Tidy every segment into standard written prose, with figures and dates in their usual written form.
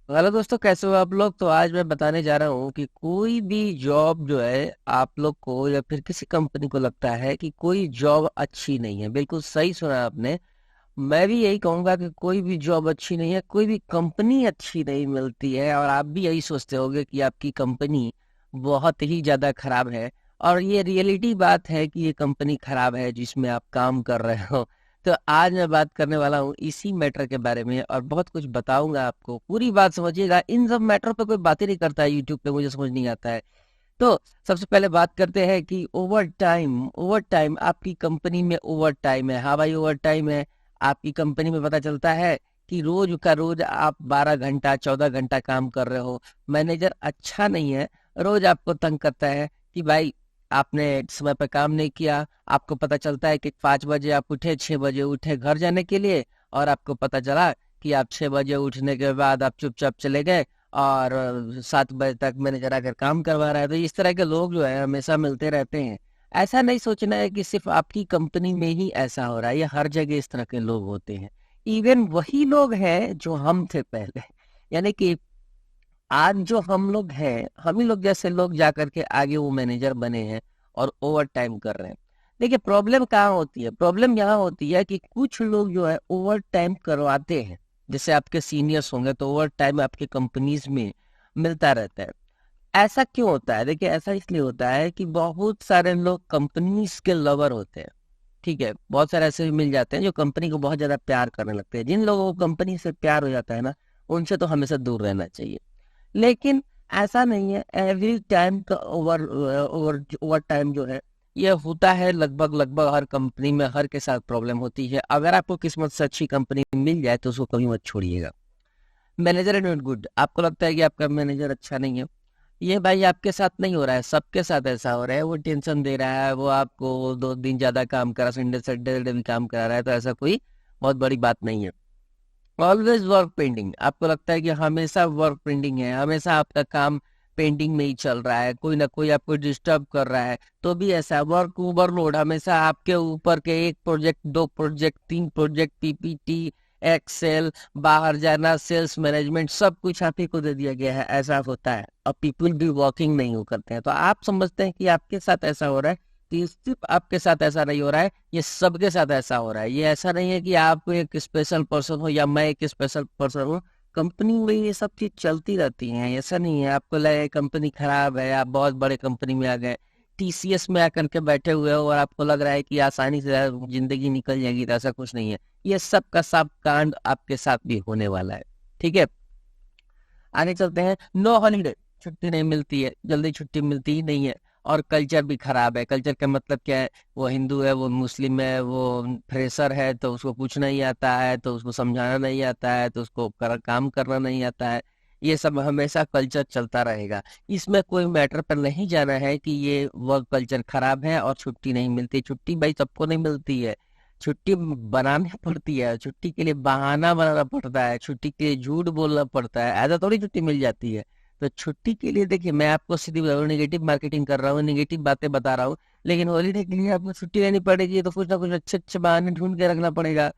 Hello दोस्तों, कैसे हो आप लोग। तो आज मैं बताने जा रहा हूँ कि कोई भी जॉब जो है आप लोग को या फिर किसी कंपनी को लगता है कि कोई जॉब अच्छी नहीं है। बिल्कुल सही सुना आपने। मैं भी यही कहूंगा कि कोई भी जॉब अच्छी नहीं है, कोई भी कंपनी अच्छी नहीं मिलती है। और आप भी यही सोचते होगे कि आपकी कंपनी बहुत ही ज्यादा खराब है। और ये रियलिटी बात है कि ये कंपनी खराब है जिसमें आप काम कर रहे हो। तो आज मैं बात करने वाला हूँ इसी मैटर के बारे में और बहुत कुछ बताऊंगा आपको। पूरी बात समझिएगा। इन सब मैटर पे कोई बात ही नहीं करता है यूट्यूब पे, मुझे समझ नहीं आता है। तो सबसे पहले बात करते हैं कि ओवर टाइम आपकी कंपनी में ओवर टाइम है। हाँ भाई, ओवर टाइम है आपकी कंपनी में। पता चलता है कि रोज का रोज आप 12 घंटा 14 घंटा काम कर रहे हो। मैनेजर अच्छा नहीं है, रोज आपको तंग करता है कि भाई आपने समय पर काम नहीं किया। आपको पता चलता है कि 5 बजे आप उठे, 6 बजे उठे घर जाने के लिए, और आपको पता चला कि आप 6 बजे उठने के बाद आप चुपचाप चले गए और 7 बजे तक मैनेजर आकर काम करवा रहा है। तो इस तरह के लोग जो है हमेशा मिलते रहते हैं। ऐसा नहीं सोचना है कि सिर्फ आपकी कंपनी में ही ऐसा हो रहा है, ये हर जगह इस तरह के लोग होते हैं। इवन वही लोग हैं जो हम थे पहले, यानी कि आज जो हम लोग हैं, हम ही लोग जैसे लोग जाकर के आगे वो मैनेजर बने हैं और ओवर टाइम कर रहे हैं। देखिए प्रॉब्लम कहाँ होती है, प्रॉब्लम यहाँ होती है कि कुछ लोग जो है ओवर टाइम करवाते हैं। जैसे आपके सीनियर्स होंगे तो ओवर टाइम आपके कंपनीज में मिलता रहता है। ऐसा क्यों होता है? देखिए ऐसा इसलिए होता है कि बहुत सारे लोग कंपनीज के लवर होते हैं। ठीक है, बहुत सारे ऐसे भी मिल जाते हैं जो कंपनी को बहुत ज्यादा प्यार करने लगते हैं। जिन लोगों को कंपनी से प्यार हो जाता है ना, उनसे तो हमेशा दूर रहना चाहिए। लेकिन ऐसा नहीं है। एवरी टाइम का ओवर ओवर ओवर टाइम जो है ये होता है। लगभग लगभग हर कंपनी में हर के साथ प्रॉब्लम होती है। अगर आपको किस्मत से अच्छी कंपनी मिल जाए तो उसको कभी मत छोड़िएगा। Manager is not good. आपको लगता है कि आपका मैनेजर अच्छा नहीं है, ये भाई आपके साथ नहीं हो रहा है, सबके साथ ऐसा हो रहा है। वो टेंशन दे रहा है, वो आपको 2 दिन ज्यादा काम करा, संडे सैटरडे भी काम करा रहा है, तो ऐसा कोई बहुत बड़ी बात नहीं है। Always work pending. आपको लगता है कि हमेशा वर्क पेंडिंग है, हमेशा आपका काम पेंडिंग में ही चल रहा है, कोई ना कोई आपको डिस्टर्ब कर रहा है, तो भी ऐसा वर्क ओवरलोड हमेशा आपके ऊपर के। एक project, 2 project, 3 project, PPT, excel, बाहर जाना, सेल्स मैनेजमेंट, सब कुछ आप ही को दे दिया गया है। ऐसा होता है और पीपल भी वर्किंग नहीं हो करते हैं। तो आप समझते हैं कि आपके साथ ऐसा हो रहा है, तो ये सिर्फ आपके साथ ऐसा नहीं हो रहा है, ये सबके साथ ऐसा हो रहा है। ये ऐसा नहीं है कि आप एक स्पेशल पर्सन हो या मैं एक स्पेशल पर्सन हूँ। कंपनी में ये सब चीज चलती रहती है। ऐसा नहीं है आपको लगे कंपनी खराब है, आप बहुत बड़े कंपनी में आ गए, टीसीएस में आकर के बैठे हुए हो और आपको लग रहा है कि आसानी से जिंदगी निकल जाएगी, तो ऐसा कुछ नहीं है। ये सब का सब कांड आपके साथ भी होने वाला है। ठीक है, आगे चलते हैं। नो हॉलीडे, छुट्टी नहीं मिलती है, जल्दी छुट्टी मिलती ही नहीं है। और कल्चर भी खराब है। कल्चर का मतलब क्या है? वो हिंदू है, वो मुस्लिम है, वो फ्रेशर है तो उसको कुछ नहीं आता है, तो उसको समझाना नहीं आता है, तो उसको काम करना नहीं आता है। ये सब हमेशा कल्चर चलता रहेगा। इसमें कोई मैटर पर नहीं जाना है कि ये वर्क कल्चर खराब है और छुट्टी नहीं मिलती। छुट्टी भाई सबको नहीं मिलती है। छुट्टी बनानी पड़ती है, छुट्टी के लिए बहाना बनाना पड़ता है, छुट्टी के लिए झूठ बोलना पड़ता है। ऐसा थोड़ी छुट्टी मिल जाती है। तो छुट्टी के लिए देखिए, मैं आपको सीधी नेगेटिव मार्केटिंग कर रहा हूँ, नेगेटिव बातें बता रहा हूँ। लेकिन हॉलीडे के लिए आपको छुट्टी लेनी पड़ेगी तो कुछ ना कुछ अच्छे अच्छे बहाने ढूंढ के रखना पड़ेगा।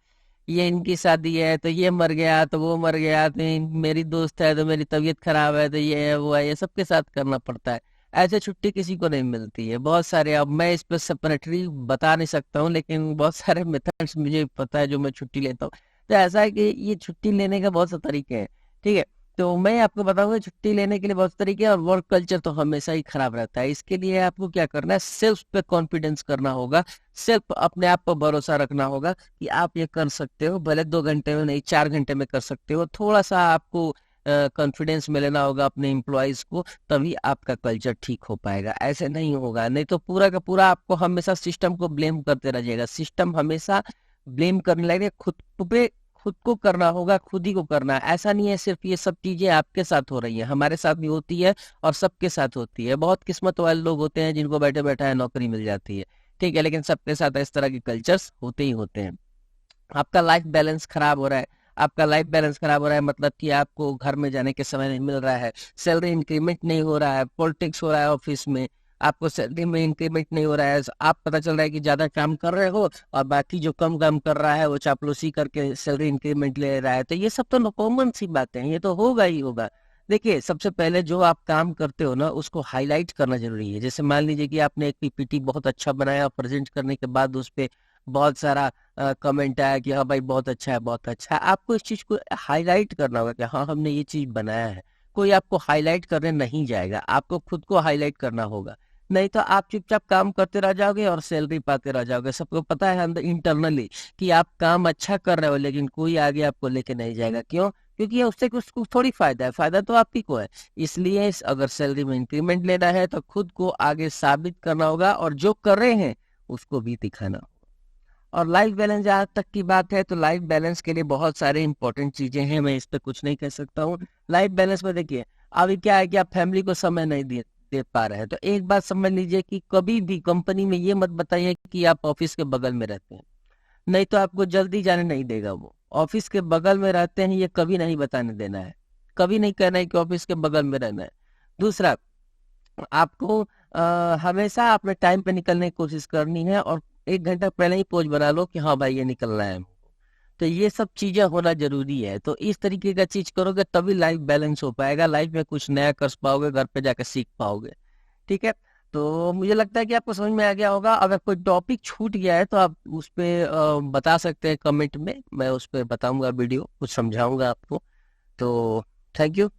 ये इनकी शादी है तो ये मर गया, तो वो मर गया, तो मेरी दोस्त है तो मेरी तबीयत खराब है, तो ये है वो है, ये सबके साथ करना पड़ता है। ऐसे छुट्टी किसी को नहीं मिलती है। बहुत सारे, अब मैं इस पर सेपरेटली बता नहीं सकता हूँ, लेकिन बहुत सारे मेथड्स मुझे पता है जो मैं छुट्टी लेता हूँ। तो ऐसा है कि ये छुट्टी लेने का बहुत से तरीके हैं। ठीक है, तो मैं आपको बताऊंगा छुट्टी लेने के लिए बहुत तरीके हैं। और वर्क कल्चर तो हमेशा ही खराब रहता है। इसके लिए आपको क्या करना है, सेल्फ पे कॉन्फिडेंस करना होगा। सेल्फ, अपने आप पर भरोसा रखना होगा कि आप ये कर सकते हो। भले 2 घंटे में नहीं, 4 घंटे में कर सकते हो। थोड़ा सा आपको कॉन्फिडेंस में लेना होगा अपने एम्प्लॉयज को, तभी आपका कल्चर ठीक हो पाएगा। ऐसे नहीं होगा, नहीं तो पूरा का पूरा आपको हमेशा सिस्टम को ब्लेम करते रहिएगा। सिस्टम हमेशा ब्लेम करने लगे खुद पे। खुद को करना होगा, खुद ही को करना है। ऐसा नहीं है सिर्फ ये सब चीजें आपके साथ हो रही है, हमारे साथ भी होती है और सबके साथ होती है। बहुत किस्मत वाले लोग होते हैं जिनको बैठे बैठा है नौकरी मिल जाती है। ठीक है, लेकिन सबके साथ इस तरह के कल्चर्स होते ही होते हैं। आपका लाइफ बैलेंस खराब हो रहा है। आपका लाइफ बैलेंस खराब हो रहा है मतलब कि आपको घर में जाने के समय नहीं मिल रहा है, सैलरी इंक्रीमेंट नहीं हो रहा है, पॉलिटिक्स हो रहा है ऑफिस में, आपको सैलरी में इंक्रीमेंट नहीं हो रहा है, आप पता चल रहा है कि ज्यादा काम कर रहे हो और बाकी जो कम काम कर रहा है वो चापलूसी करके सैलरी इंक्रीमेंट ले रहा है, तो ये सब तो कॉमन सी बातें हैं, ये तो होगा ही होगा। देखिए, सबसे पहले जो आप काम करते हो ना उसको हाईलाइट करना जरूरी है। जैसे मान लीजिए कि आपने एक पीपीटी बहुत अच्छा बनाया, प्रेजेंट करने के बाद उस पे बहुत सारा कमेंट आया कि हाँ भाई बहुत अच्छा है, बहुत अच्छा है, आपको इस चीज को हाईलाइट करना होगा कि हाँ हमने ये चीज बनाया है। कोई आपको हाईलाइट करने नहीं जाएगा, आपको खुद को हाईलाइट करना होगा। नहीं तो आप चुपचाप काम करते रह जाओगे और सैलरी पाते रह जाओगे। सबको पता है अंदर इंटरनली कि आप काम अच्छा कर रहे हो, लेकिन कोई आगे आपको लेके नहीं जाएगा। क्यों? क्योंकि ये उससे कुछ थोड़ी फायदा है, फायदा तो आप ही को है। इसलिए अगर सैलरी में इंक्रीमेंट लेना है तो खुद को आगे साबित करना होगा, और जो कर रहे हैं उसको भी दिखाना। और लाइफ बैलेंस जहाँ तक की बात है, तो लाइफ बैलेंस के लिए बहुत सारे इंपॉर्टेंट चीजें हैं, मैं इस पे कुछ नहीं कह सकता हूँ। लाइफ बैलेंस में देखिए, अभी क्या है कि आप फैमिली को समय नहीं दे पा रहे हैं, तो एक बात समझ लीजिए कि कभी भी कंपनी में ये मत बताइए कि आप ऑफिस के बगल में रहते हैं, नहीं तो आपको जल्दी जाने नहीं देगा वो। ऑफिस के बगल में रहते हैं ये कभी नहीं बताने देना है, कभी नहीं कहना है कि ऑफिस के बगल में रहना है। दूसरा, आपको हमेशा अपने टाइम पे निकलने की कोशिश करनी है, और 1 घंटा पहले ही पोज बना लो कि हाँ भाई ये निकलना है हमको। तो ये सब चीजें होना जरूरी है, तो इस तरीके का चीज करोगे तभी लाइफ बैलेंस हो पाएगा, लाइफ में कुछ नया कर पाओगे, घर पे जाकर सीख पाओगे। ठीक है, तो मुझे लगता है कि आपको समझ में आ गया होगा। अगर कोई टॉपिक छूट गया है तो आप उस पे बता सकते हैं कमेंट में, मैं उस पे बताऊंगा, वीडियो कुछ समझाऊंगा आपको। तो थैंक यू।